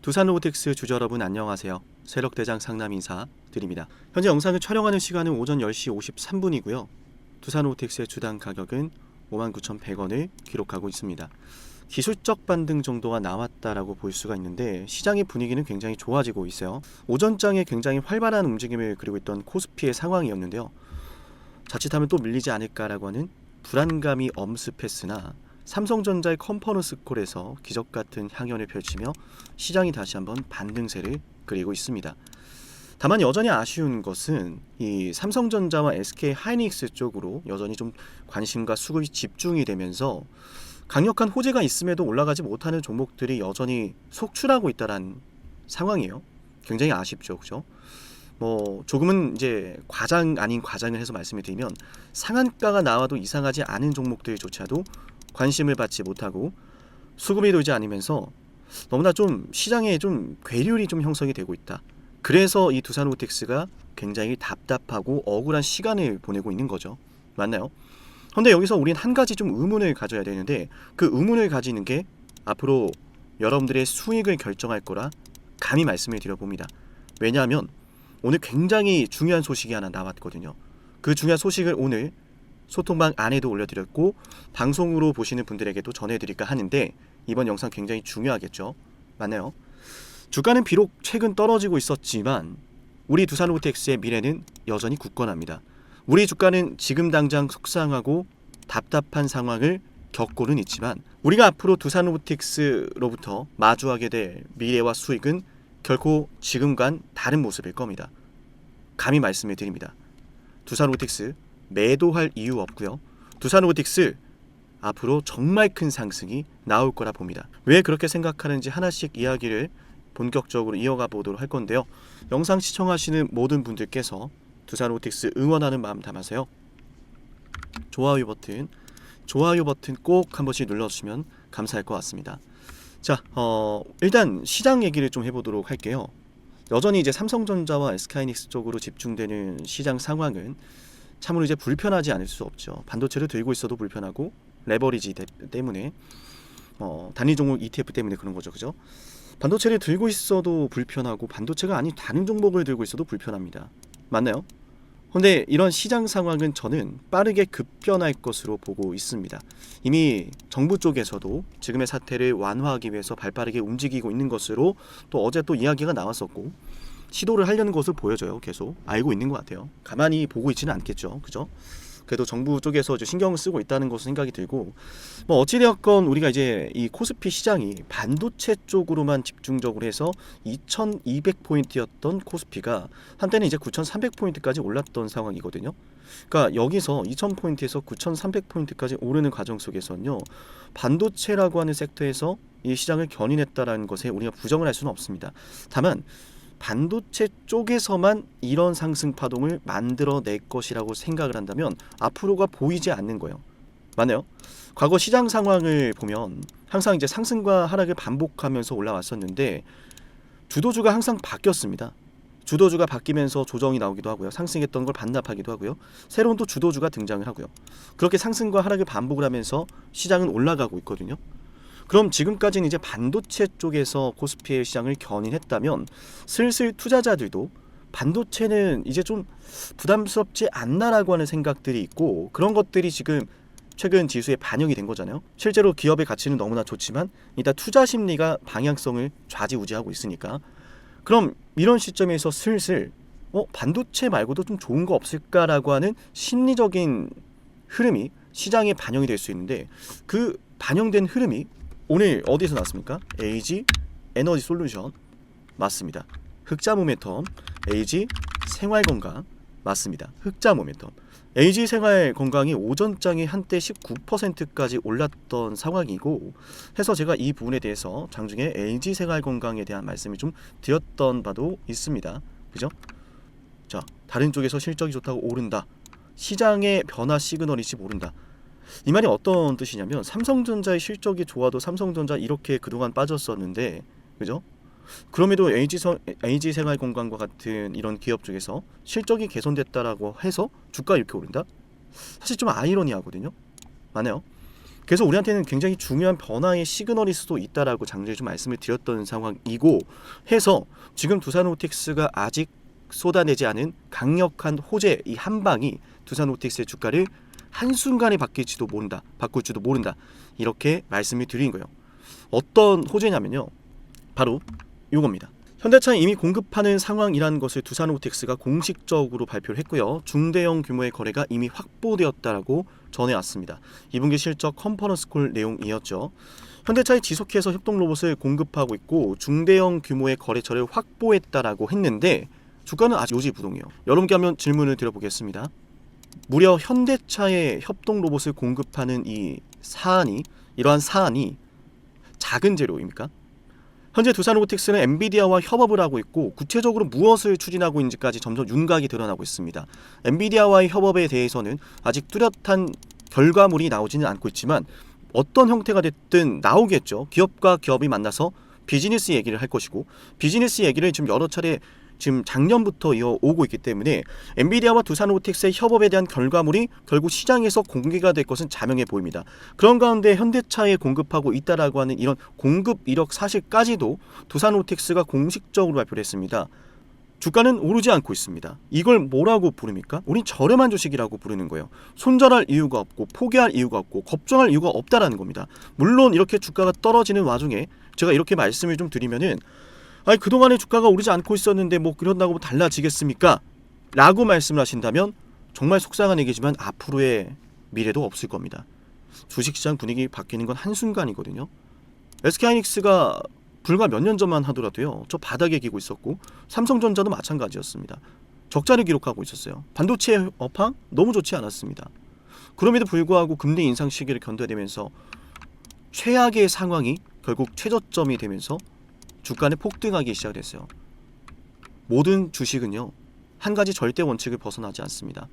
두산로보틱스 주주 여러분 안녕하세요. 세력대장 상남 인사 드립니다. 현재 영상을 촬영하는 시간은 오전 10시 53분이고요. 두산로보틱스의 주당 가격은 59,100원을 기록하고 있습니다. 기술적 반등 정도가 나왔다라고 볼 수가 있는데 시장의 분위기는 굉장히 좋아지고 있어요. 오전장에 굉장히 활발한 움직임을 그리고 있던 코스피의 상황이었는데요. 자칫하면 또 밀리지 않을까라고 하는 불안감이 엄습했으나 삼성전자의 컨퍼런스 콜에서 기적같은 향연을 펼치며 시장이 다시 한번 반등세를 그리고 있습니다. 다만 여전히 아쉬운 것은 이 삼성전자와 SK 하이닉스 쪽으로 여전히 좀 관심과 수급이 집중이 되면서 강력한 호재가 있음에도 올라가지 못하는 종목들이 여전히 속출하고 있다는 상황이에요. 굉장히 아쉽죠, 그죠? 조금은 이제 과장 아닌 과장을 해서 말씀을 드리면 상한가가 나와도 이상하지 않은 종목들조차도 관심을 받지 못하고 수급이 돌지 않으면서 너무나 좀 시장에 좀 괴률이 좀 형성이 되고 있다. 그래서 이 두산로보틱스가 굉장히 답답하고 억울한 시간을 보내고 있는 거죠. 맞나요? 그런데 여기서 우린 한 가지 좀 의문을 가져야 되는데 그 의문을 가지는 게 앞으로 여러분들의 수익을 결정할 거라 감히 말씀을 드려봅니다. 왜냐하면 오늘 굉장히 중요한 소식이 하나 나왔거든요. 그 중요한 소식을 오늘 소통방 안에도 올려드렸고 방송으로 보시는 분들에게도 전해드릴까 하는데 이번 영상 굉장히 중요하겠죠. 맞나요? 주가는 비록 최근 떨어지고 있었지만 우리 두산로보틱스의 미래는 여전히 굳건합니다. 우리 주가는 지금 당장 속상하고 답답한 상황을 겪고는 있지만 우리가 앞으로 두산로보틱스로부터 마주하게 될 미래와 수익은 결코 지금과는 다른 모습일 겁니다. 감히 말씀을 드립니다. 두산로보틱스 매도할 이유 없고요. 두산로보틱스 앞으로 정말 큰 상승이 나올 거라 봅니다. 왜 그렇게 생각하는지 하나씩 이야기를 본격적으로 이어가 보도록 할 건데요. 영상 시청하시는 모든 분들께서 두산로보틱스 응원하는 마음 담아서요. 좋아요 버튼 꼭 한 번씩 눌러주시면 감사할 것 같습니다. 자, 일단 시장 얘기를 좀 해보도록 할게요. 여전히 이제 삼성전자와 SK하이닉스 쪽으로 집중되는 시장 상황은 참으로 이제 불편하지 않을 수 없죠. 반도체를 들고 있어도 불편하고 레버리지 때문에 단위 종목 ETF 때문에 그런 거죠, 그죠? 반도체를 들고 있어도 불편하고 반도체가 아닌 다른 종목을 들고 있어도 불편합니다. 맞나요? 그런데 이런 시장 상황은 저는 빠르게 급변할 것으로 보고 있습니다. 이미 정부 쪽에서도 지금의 사태를 완화하기 위해서 발빠르게 움직이고 있는 것으로 또 어제 또 이야기가 나왔었고 시도를 하려는 것을 보여줘요. 계속 알고 있는 것 같아요. 가만히 보고 있지는 않겠죠, 그죠? 그래도 정부 쪽에서 신경을 쓰고 있다는 것으로 생각이 들고 어찌되었건 우리가 이제 이 코스피 시장이 반도체 쪽으로만 집중적으로 해서 2200포인트였던 코스피가 한때는 이제 9300포인트까지 올랐던 상황이거든요. 그러니까 여기서 2000포인트에서 9300포인트까지 오르는 과정 속에서는요, 반도체라고 하는 섹터에서 이 시장을 견인했다라는 것에 우리가 부정을 할 수는 없습니다. 다만 반도체 쪽에서만 이런 상승 파동을 만들어낼 것이라고 생각을 한다면 앞으로가 보이지 않는 거예요. 맞나요? 과거 시장 상황을 보면 항상 이제 상승과 하락을 반복하면서 올라왔었는데 주도주가 항상 바뀌었습니다. 주도주가 바뀌면서 조정이 나오기도 하고요. 상승했던 걸 반납하기도 하고요. 새로운 또 주도주가 등장을 하고요. 그렇게 상승과 하락을 반복을 하면서 시장은 올라가고 있거든요. 그럼 지금까지는 이제 반도체 쪽에서 코스피의 시장을 견인했다면 슬슬 투자자들도 반도체는 이제 좀 부담스럽지 않나라고 하는 생각들이 있고 그런 것들이 지금 최근 지수에 반영이 된 거잖아요. 실제로 기업의 가치는 너무나 좋지만 일단 투자 심리가 방향성을 좌지우지하고 있으니까 그럼 이런 시점에서 슬슬 반도체 말고도 좀 좋은 거 없을까라고 하는 심리적인 흐름이 시장에 반영이 될 수 있는데 그 반영된 흐름이 오늘 어디서 나왔습니까? LG 에너지 솔루션 맞습니다. 흑자 모멘텀 LG 생활건강 맞습니다. 흑자 모멘텀 LG 생활건강이 오전장에 한때 19%까지 올랐던 상황이고 해서 제가 이 부분에 대해서 장중에 LG 생활건강에 대한 말씀을 좀 드렸던 바도 있습니다. 그죠? 자, 다른 쪽에서 실적이 좋다고 오른다. 시장의 변화 시그널일지 모른다. 이 말이 어떤 뜻이냐면 삼성전자의 실적이 좋아도 삼성전자 이렇게 그동안 빠졌었는데 그죠? 그럼에도 LG생활건강과 같은 이런 기업 쪽에서 실적이 개선됐다라고 해서 주가 이렇게 오른다? 사실 좀 아이러니하거든요. 맞나요? 그래서 우리한테는 굉장히 중요한 변화의 시그널일 수도 있다라고 장전에 좀 말씀을 드렸던 상황이고 해서 지금 두산호텍스가 아직 쏟아내지 않은 강력한 호재 이 한 방이 두산호텍스의 주가를 한순간에 바꿀지도 모른다 이렇게 말씀을 드린 거예요. 어떤 호재냐면요, 바로 이겁니다. 현대차에 이미 공급하는 상황이라는 것을 두산호텍스가 공식적으로 발표를 했고요. 중대형 규모의 거래가 이미 확보되었다라고 전해왔습니다. 2분기 실적 컨퍼런스 콜 내용이었죠. 현대차에 지속해서 협동 로봇을 공급하고 있고 중대형 규모의 거래처를 확보했다라고 했는데 주가는 아직 요지부동이에요. 여러분께 한번 질문을 드려보겠습니다. 무려 현대차에 협동 로봇을 공급하는 이러한 사안이 작은 재료입니까? 현재 두산로보틱스는 엔비디아와 협업을 하고 있고 구체적으로 무엇을 추진하고 있는지까지 점점 윤곽이 드러나고 있습니다. 엔비디아와의 협업에 대해서는 아직 뚜렷한 결과물이 나오지는 않고 있지만 어떤 형태가 됐든 나오겠죠. 기업과 기업이 만나서 비즈니스 얘기를 할 것이고 비즈니스 얘기를 지금 여러 차례 지금 작년부터 이어오고 있기 때문에 엔비디아와 두산로보틱스의 협업에 대한 결과물이 결국 시장에서 공개가 될 것은 자명해 보입니다. 그런 가운데 현대차에 공급하고 있다라고 하는 이런 공급 이력 사실까지도 두산로보틱스가 공식적으로 발표를 했습니다. 주가는 오르지 않고 있습니다. 이걸 뭐라고 부릅니까? 우린 저렴한 주식이라고 부르는 거예요. 손절할 이유가 없고 포기할 이유가 없고 걱정할 이유가 없다라는 겁니다. 물론 이렇게 주가가 떨어지는 와중에 제가 이렇게 말씀을 좀 드리면은 아니 그동안에 주가가 오르지 않고 있었는데 뭐 그런다고 뭐 달라지겠습니까? 라고 말씀을 하신다면 정말 속상한 얘기지만 앞으로의 미래도 없을 겁니다. 주식시장 분위기 바뀌는 건 한순간이거든요. SK하이닉스가 불과 몇 년 전만 하더라도요 저 바닥에 기고 있었고 삼성전자도 마찬가지였습니다. 적자를 기록하고 있었어요. 반도체 업황 너무 좋지 않았습니다. 그럼에도 불구하고 금리 인상 시기를 견뎌내면서 최악의 상황이 결국 최저점이 되면서 주가는 폭등하기 시작했어요. 모든 주식은요 한 가지 절대 원칙을 벗어나지 않습니다.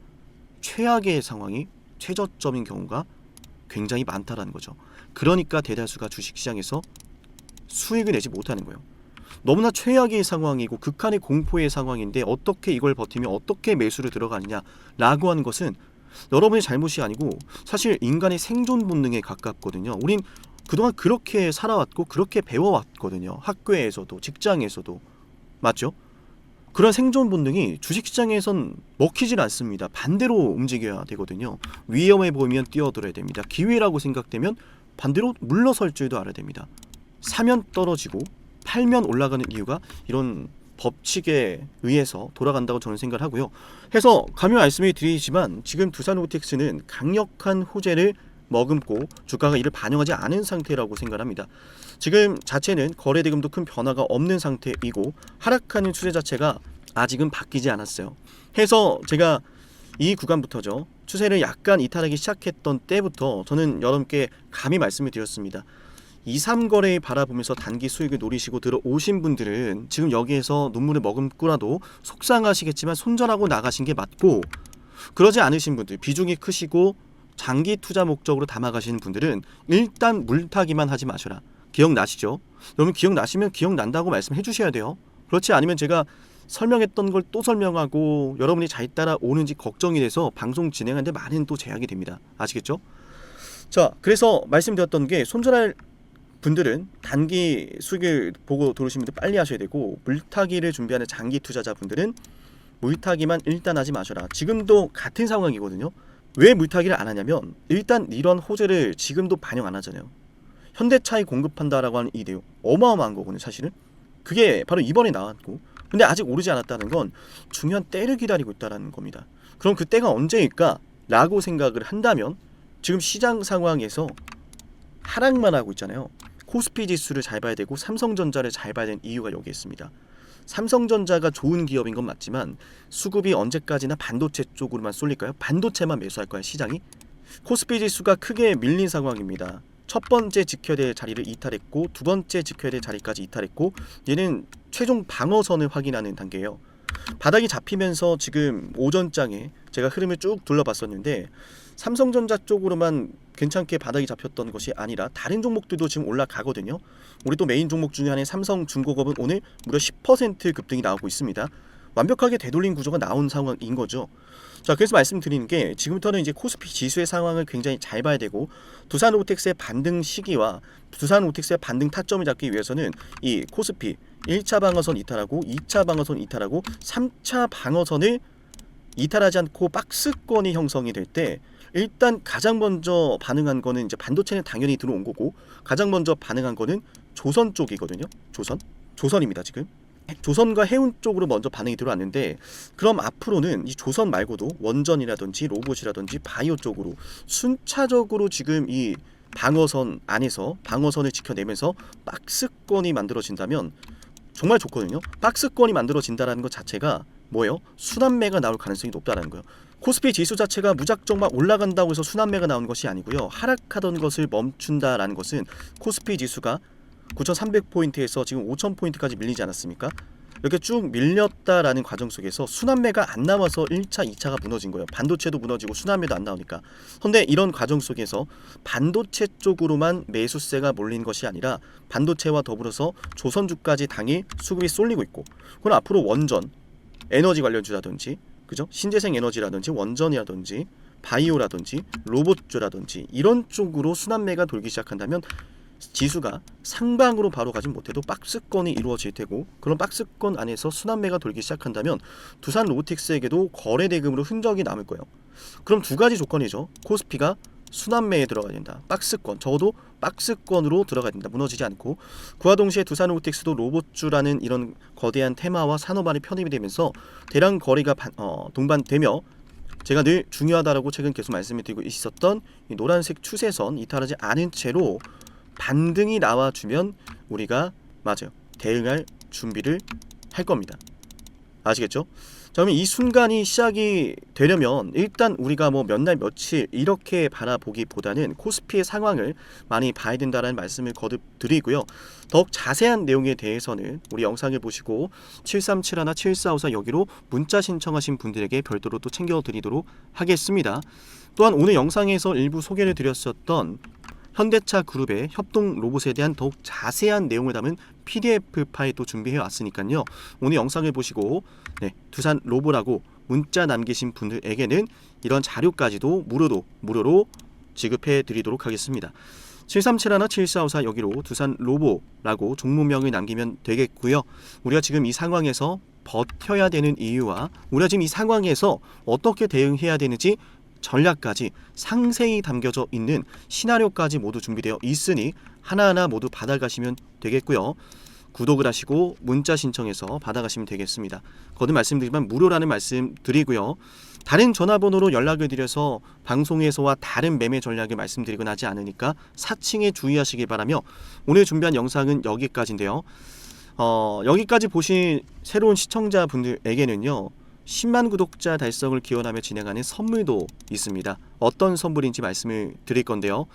최악의 상황이 최저점인 경우가 굉장히 많다라는 거죠. 그러니까 대다수가 주식시장에서 수익을 내지 못하는 거예요. 너무나 최악의 상황이고 극한의 공포의 상황인데 어떻게 이걸 버티며 어떻게 매수를 들어가느냐라고 하는 것은 여러분의 잘못이 아니고 사실 인간의 생존 본능에 가깝거든요. 우린 그동안 그렇게 살아왔고 그렇게 배워왔거든요. 학교에서도 직장에서도. 맞죠? 그런 생존 본능이 주식시장에선 먹히질 않습니다. 반대로 움직여야 되거든요. 위험해 보이면 뛰어들어야 됩니다. 기회라고 생각되면 반대로 물러설 줄도 알아야 됩니다. 사면 떨어지고 팔면 올라가는 이유가 이런 법칙에 의해서 돌아간다고 저는 생각을 하고요. 해서 감히 말씀을 드리지만 지금 두산로보틱스는 강력한 호재를 머금고 주가가 이를 반영하지 않은 상태라고 생각합니다. 지금 자체는 거래대금도 큰 변화가 없는 상태이고 하락하는 추세 자체가 아직은 바뀌지 않았어요. 해서 제가 이 구간부터죠. 추세를 약간 이탈하기 시작했던 때부터 저는 여러분께 감히 말씀을 드렸습니다. 2, 3거래를 바라보면서 단기 수익을 노리시고 들어오신 분들은 지금 여기에서 눈물을 머금고라도 속상하시겠지만 손절하고 나가신 게 맞고 그러지 않으신 분들 비중이 크시고 장기 투자 목적으로 담아가시는 분들은 일단 물타기만 하지 마셔라. 기억나시죠? 여러분 기억나시면 기억난다고 말씀해 주셔야 돼요. 그렇지 않으면 제가 설명했던 걸 또 설명하고 여러분이 잘 따라오는지 걱정이 돼서 방송 진행하는데 많은 또 제약이 됩니다. 아시겠죠? 자, 그래서 말씀드렸던 게 손절할 분들은 단기 수익을 보고 들어오신 분들 빨리 하셔야 되고 물타기를 준비하는 장기 투자자분들은 물타기만 일단 하지 마셔라. 지금도 같은 상황이거든요. 왜 물타기를 안 하냐면 일단 이런 호재를 지금도 반영 안 하잖아요. 현대차에 공급한다라고 하는 이 내용 어마어마한 거거든요. 사실은 그게 바로 이번에 나왔고 근데 아직 오르지 않았다는 건 중요한 때를 기다리고 있다는 겁니다. 그럼 그 때가 언제일까? 라고 생각을 한다면 지금 시장 상황에서 하락만 하고 있잖아요. 코스피 지수를 잘 봐야 되고 삼성전자를 잘 봐야 되는 이유가 여기 있습니다. 삼성전자가 좋은 기업인 건 맞지만 수급이 언제까지나 반도체 쪽으로만 쏠릴까요? 반도체만 매수할 거야 시장이? 코스피 지수가 크게 밀린 상황입니다. 첫 번째 지켜야 될 자리를 이탈했고 두 번째 지켜야 될 자리까지 이탈했고 얘는 최종 방어선을 확인하는 단계예요. 바닥이 잡히면서 지금 오전장에 제가 흐름을 쭉 둘러봤었는데 삼성전자 쪽으로만 괜찮게 바닥이 잡혔던 것이 아니라 다른 종목들도 지금 올라가거든요. 우리 또 메인 종목 중에 하나인 삼성중공업은 오늘 무려 10% 급등이 나오고 있습니다. 완벽하게 되돌린 구조가 나온 상황인 거죠. 자, 그래서 말씀드리는 게 지금부터는 이제 코스피 지수의 상황을 굉장히 잘 봐야 되고 두산 오텍스의 반등 시기와 두산 오텍스의 반등 타점을 잡기 위해서는 이 코스피 1차 방어선 이탈하고 2차 방어선 이탈하고 3차 방어선을 이탈하지 않고 박스권이 형성이 될 때 일단 가장 먼저 반응한 거는 이제 반도체는 당연히 들어온 거고 가장 먼저 반응한 거는 조선 쪽이거든요. 조선입니다 지금. 조선과 해운 쪽으로 먼저 반응이 들어왔는데 그럼 앞으로는 이 조선 말고도 원전이라든지 로봇이라든지 바이오 쪽으로 순차적으로 지금 이 방어선 안에서 방어선을 지켜내면서 박스권이 만들어진다면 정말 좋거든요. 박스권이 만들어진다는 것 자체가 뭐예요? 순환매가 나올 가능성이 높다는 거예요. 코스피 지수 자체가 무작정 막 올라간다고 해서 순환매가 나오는 것이 아니고요. 하락하던 것을 멈춘다라는 것은 코스피 지수가 9,300포인트에서 지금 5,000포인트까지 밀리지 않았습니까? 이렇게 쭉 밀렸다라는 과정 속에서 순환매가 안 나와서 1차, 2차가 무너진 거예요. 반도체도 무너지고 순환매도 안 나오니까. 그런데 이런 과정 속에서 반도체 쪽으로만 매수세가 몰린 것이 아니라 반도체와 더불어서 조선주까지 당일 수급이 쏠리고 있고 그럼 앞으로 원전, 에너지 관련주라든지 그죠? 신재생 에너지라든지 원전이라든지 바이오라든지 로봇주라든지 이런 쪽으로 순환매가 돌기 시작한다면 지수가 상방으로 바로 가진 못해도 박스권이 이루어질 테고 그런 박스권 안에서 순환매가 돌기 시작한다면 두산 로보틱스에게도 거래 대금으로 흔적이 남을 거예요. 그럼 두 가지 조건이죠. 코스피가 순환매에 들어가야 된다. 박스권, 적어도 박스권으로 들어가야 된다. 무너지지 않고 그와 동시에 두산 로보틱스도 로봇주라는 이런 거대한 테마와 산업안에 편입이 되면서 대량 거래가 동반되며 제가 늘 중요하다라고 최근 계속 말씀을 드리고 있었던 이 노란색 추세선 이탈하지 않은 채로 반등이 나와주면 우리가 맞아요 대응할 준비를 할 겁니다. 아시겠죠? 자, 그러면 이 순간이 시작이 되려면 일단 우리가 뭐 몇 날 며칠 이렇게 바라보기보다는 코스피의 상황을 많이 봐야 된다는 말씀을 거듭 드리고요. 더욱 자세한 내용에 대해서는 우리 영상을 보시고 7371, 7454 여기로 문자 신청하신 분들에게 별도로 또 챙겨드리도록 하겠습니다. 또한 오늘 영상에서 일부 소개를 드렸었던 현대차 그룹의 협동 로봇에 대한 더욱 자세한 내용을 담은 PDF 파일 또 준비해 왔으니까요. 오늘 영상을 보시고 두산 로보라고 문자 남기신 분들에게는 이런 자료까지도 무료로 지급해 드리도록 하겠습니다. 7371, 7454 여기로 두산 로보라고 종목명을 남기면 되겠고요. 우리가 지금 이 상황에서 버텨야 되는 이유와 우리가 지금 이 상황에서 어떻게 대응해야 되는지 전략까지 상세히 담겨져 있는 시나리오까지 모두 준비되어 있으니 하나하나 모두 받아가시면 되겠고요. 구독을 하시고 문자 신청해서 받아가시면 되겠습니다. 거듭 말씀드리지만 무료라는 말씀 드리고요. 다른 전화번호로 연락을 드려서 방송에서와 다른 매매 전략을 말씀드리거나 하지 않으니까 사칭에 주의하시기 바라며 오늘 준비한 영상은 여기까지인데요. 여기까지 보신 새로운 시청자분들에게는요. 10만 구독자 달성을 기원하며 진행하는 선물도 있습니다. 어떤 선물인지 말씀을 드릴 건데요.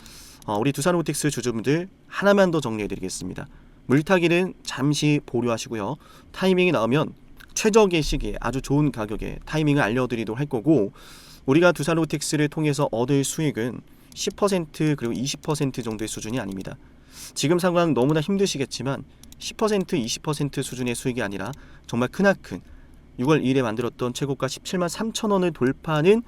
우리 두산 로보틱스 주주분들 하나만 더 정리해 드리겠습니다. 물타기는 잠시 보류하시고요. 타이밍이 나오면 최적의 시기에 아주 좋은 가격에 타이밍을 알려드리도록 할 거고 우리가 두산 로보틱스를 통해서 얻을 수익은 10% 그리고 20% 정도의 수준이 아닙니다. 지금 상황 너무나 힘드시겠지만 10% 20% 수준의 수익이 아니라 정말 크나큰 6월 2일에 만들었던 최고가 17만 3천 원을 돌파하는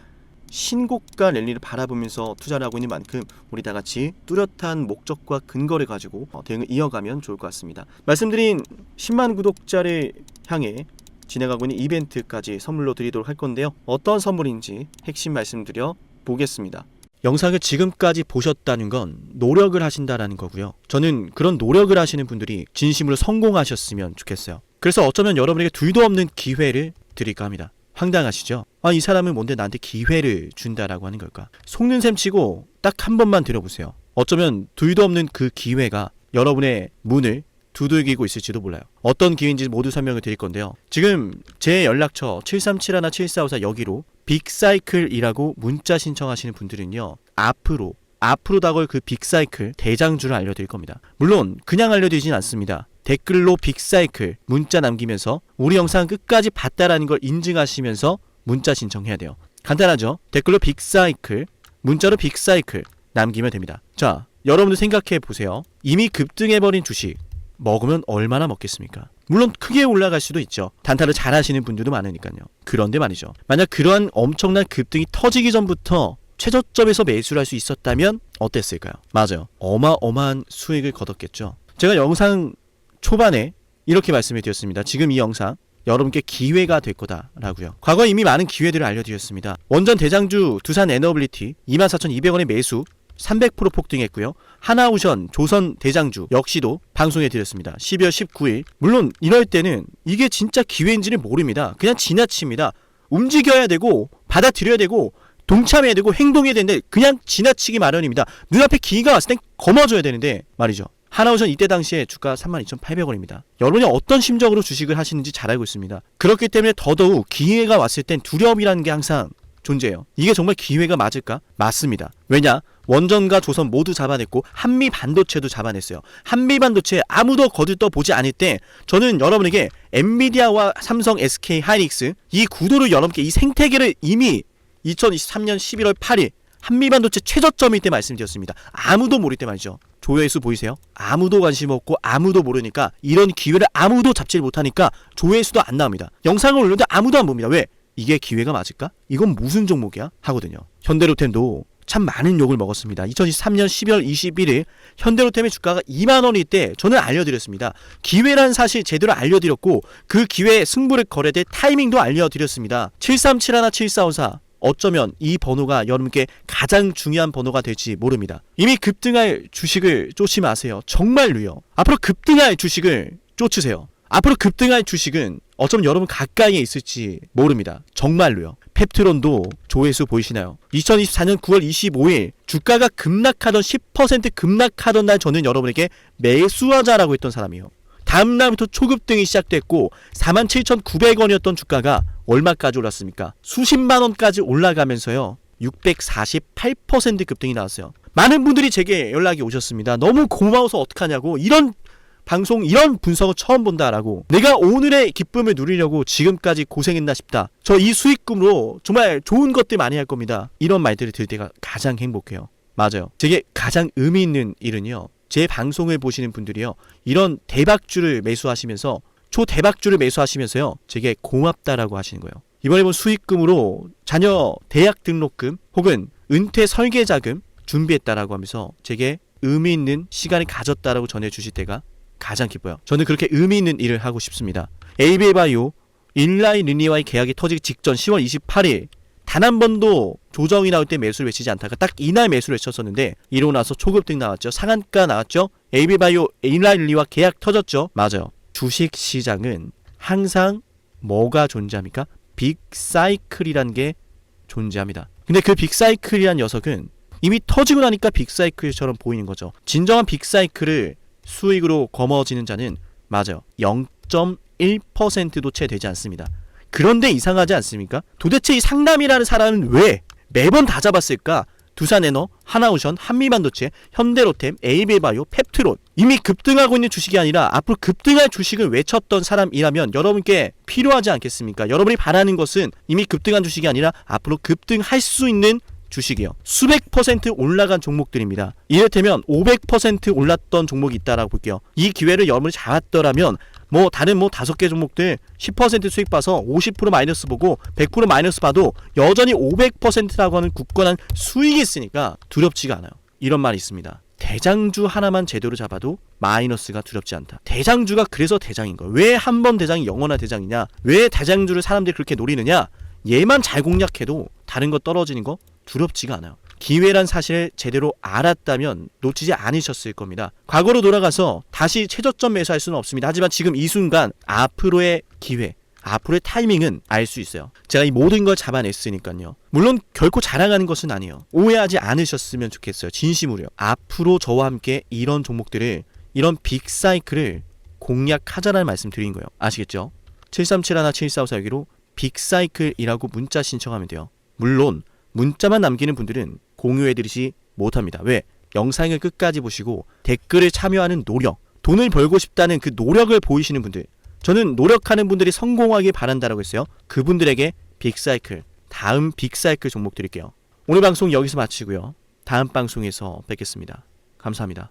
신고가 랠리를 바라보면서 투자를 하고 있는 만큼 우리 다 같이 뚜렷한 목적과 근거를 가지고 대응을 이어가면 좋을 것 같습니다. 말씀드린 10만 구독자를 향해 진행하고 있는 이벤트까지 선물로 드리도록 할 건데요. 어떤 선물인지 핵심 말씀드려 보겠습니다. 영상을 지금까지 보셨다는 건 노력을 하신다라는 거고요. 저는 그런 노력을 하시는 분들이 진심으로 성공하셨으면 좋겠어요. 그래서 어쩌면 여러분에게 둘도 없는 기회를 드릴까 합니다. 황당하시죠? 이 사람은 뭔데 나한테 기회를 준다라고 하는 걸까? 속는 셈 치고 딱 한 번만 들어보세요. 어쩌면 둘도 없는 그 기회가 여러분의 문을 두들기고 있을지도 몰라요. 어떤 기회인지 모두 설명을 드릴 건데요. 지금 제 연락처 7371, 7454 여기로 빅사이클이라고 문자 신청하시는 분들은요. 앞으로 다가올 그 빅사이클 대장주를 알려드릴 겁니다. 물론 그냥 알려드리진 않습니다. 댓글로 빅사이클 문자 남기면서 우리 영상 끝까지 봤다라는 걸 인증하시면서 문자 신청해야 돼요. 간단하죠? 댓글로 빅사이클, 문자로 빅사이클 남기면 됩니다. 자, 여러분들 생각해 보세요. 이미 급등해버린 주식 먹으면 얼마나 먹겠습니까? 물론 크게 올라갈 수도 있죠. 단타를 잘 하시는 분들도 많으니까요. 그런데 말이죠. 만약 그러한 엄청난 급등이 터지기 전부터 최저점에서 매수를 할 수 있었다면 어땠을까요? 맞아요. 어마어마한 수익을 거뒀겠죠. 제가 영상 초반에 이렇게 말씀을 드렸습니다. 지금 이 영상 여러분께 기회가 될 거다라고요. 과거에 이미 많은 기회들을 알려드렸습니다. 원전 대장주 두산 에너빌리티 24,200원의 매수 300% 폭등했고요. 하나오션 조선 대장주 역시도 방송해드렸습니다. 12월 19일. 물론 이럴 때는 이게 진짜 기회인지를 모릅니다. 그냥 지나칩니다. 움직여야 되고 받아들여야 되고 동참해야 되고 행동해야 되는데 그냥 지나치기 마련입니다. 눈앞에 기회가 왔을 땐 거머줘야 되는데 말이죠. 하나오션 이때 당시에 주가 32,800원입니다. 여러분이 어떤 심정으로 주식을 하시는지 잘 알고 있습니다. 그렇기 때문에 더더욱 기회가 왔을 땐 두려움이라는 게 항상 존재해요. 이게 정말 기회가 맞을까? 맞습니다. 왜냐? 원전과 조선 모두 잡아냈고 한미 반도체도 잡아냈어요. 한미 반도체 아무도 거들떠보지 않을 때 저는 여러분에게 엔비디아와 삼성, SK 하이닉스 이 구도를 여러분께 이 생태계를 이미 2023년 11월 8일 한미반도체 최저점일 때 말씀드렸습니다. 아무도 모를 때 말이죠. 조회수 보이세요? 아무도 관심 없고 아무도 모르니까 이런 기회를 아무도 잡지 못하니까 조회수도 안 나옵니다. 영상을 올렸는데 아무도 안 봅니다. 왜? 이게 기회가 맞을까? 이건 무슨 종목이야? 하거든요. 현대로템도 참 많은 욕을 먹었습니다. 2023년 12월 21일 현대로템의 주가가 2만원일 때 저는 알려드렸습니다. 기회란 사실 제대로 알려드렸고 그 기회에 승부를 걸어야 될 타이밍도 알려드렸습니다. 7371, 7454 어쩌면 이 번호가 여러분께 가장 중요한 번호가 될지 모릅니다. 이미 급등할 주식을 쫓지 마세요. 정말로요. 앞으로 급등할 주식을 쫓으세요. 앞으로 급등할 주식은 어쩌면 여러분 가까이에 있을지 모릅니다. 정말로요. 펩트론도 조회수 보이시나요? 2024년 9월 25일 주가가 급락하던 10% 급락하던 날 저는 여러분에게 매수하자라고 했던 사람이에요. 다음 날부터 초급등이 시작됐고 47,900원이었던 주가가 얼마까지 올랐습니까? 수십만 원까지 올라가면서요. 648% 급등이 나왔어요. 많은 분들이 제게 연락이 오셨습니다. 너무 고마워서 어떡하냐고. 이런 방송, 이런 분석을 처음 본다라고. 내가 오늘의 기쁨을 누리려고 지금까지 고생했나 싶다. 저 이 수익금으로 정말 좋은 것들 많이 할 겁니다. 이런 말들을 들을 때가 가장 행복해요. 맞아요. 제게 가장 의미 있는 일은요. 제 방송을 보시는 분들이요. 이런 대박주를 매수하시면서 초대박주를 매수하시면서요. 제게 고맙다라고 하시는 거예요. 이번에 본 수익금으로 자녀 대학 등록금 혹은 은퇴 설계자금 준비했다라고 하면서 제게 의미 있는 시간을 가졌다라고 전해주실 때가 가장 기뻐요. 저는 그렇게 의미 있는 일을 하고 싶습니다. 에이비바이오 일라이 르니와의 계약이 터지기 직전 10월 28일 단 한 번도 조정이 나올 때 매수를 외치지 않다가 딱 이날 매수를 외쳤었는데 이러고 나서 초급등 나왔죠. 상한가 나왔죠. 에이비바이오 일라이 르니와 계약 터졌죠. 맞아요. 주식시장은 항상 뭐가 존재합니까? 빅사이클이란 게 존재합니다. 근데 그 빅사이클이란 녀석은 이미 터지고 나니까 빅사이클처럼 보이는 거죠. 진정한 빅사이클을 수익으로 거머쥐는 자는 맞아요. 0.1%도 채 되지 않습니다. 그런데 이상하지 않습니까? 도대체 이 상남이라는 사람은 왜 매번 다 잡았을까? 두산에너, 하나오션, 한미반도체, 현대로템, 에이비바이오, 펩트론 이미 급등하고 있는 주식이 아니라 앞으로 급등할 주식을 외쳤던 사람이라면 여러분께 필요하지 않겠습니까? 여러분이 바라는 것은 이미 급등한 주식이 아니라 앞으로 급등할 수 있는 주식이요. 수백 퍼센트 올라간 종목들입니다. 이를테면 500% 올랐던 종목이 있다라고 볼게요. 이 기회를 여러분이 잡았더라면 다른 5개 종목들 10% 수익 봐서 50% 마이너스 보고 100% 마이너스 봐도 여전히 500%라고 하는 굳건한 수익이 있으니까 두렵지가 않아요. 이런 말이 있습니다. 대장주 하나만 제대로 잡아도 마이너스가 두렵지 않다. 대장주가 그래서 대장인 거예요. 왜 한 번 대장이 영원한 대장이냐? 왜 대장주를 사람들이 그렇게 노리느냐? 얘만 잘 공략해도 다른 거 떨어지는 거 두렵지가 않아요. 기회란 사실을 제대로 알았다면 놓치지 않으셨을 겁니다. 과거로 돌아가서 다시 최저점 매수할 수는 없습니다. 하지만 지금 이 순간 앞으로의 기회, 앞으로의 타이밍은 알 수 있어요. 제가 이 모든 걸 잡아냈으니까요. 물론 결코 자랑하는 것은 아니에요. 오해하지 않으셨으면 좋겠어요. 진심으로요. 앞으로 저와 함께 이런 종목들을, 이런 빅사이클을 공략하자라는 말씀 드린 거예요. 아시겠죠? 7371, 7454 여기로 빅사이클이라고 문자 신청하면 돼요. 물론 문자만 남기는 분들은 공유해드리지 못합니다. 왜? 영상을 끝까지 보시고 댓글을 참여하는 노력, 돈을 벌고 싶다는 그 노력을 보이시는 분들, 저는 노력하는 분들이 성공하길 바란다라고 했어요. 그분들에게 빅사이클, 다음 빅사이클 종목 드릴게요. 오늘 방송 여기서 마치고요. 다음 방송에서 뵙겠습니다. 감사합니다.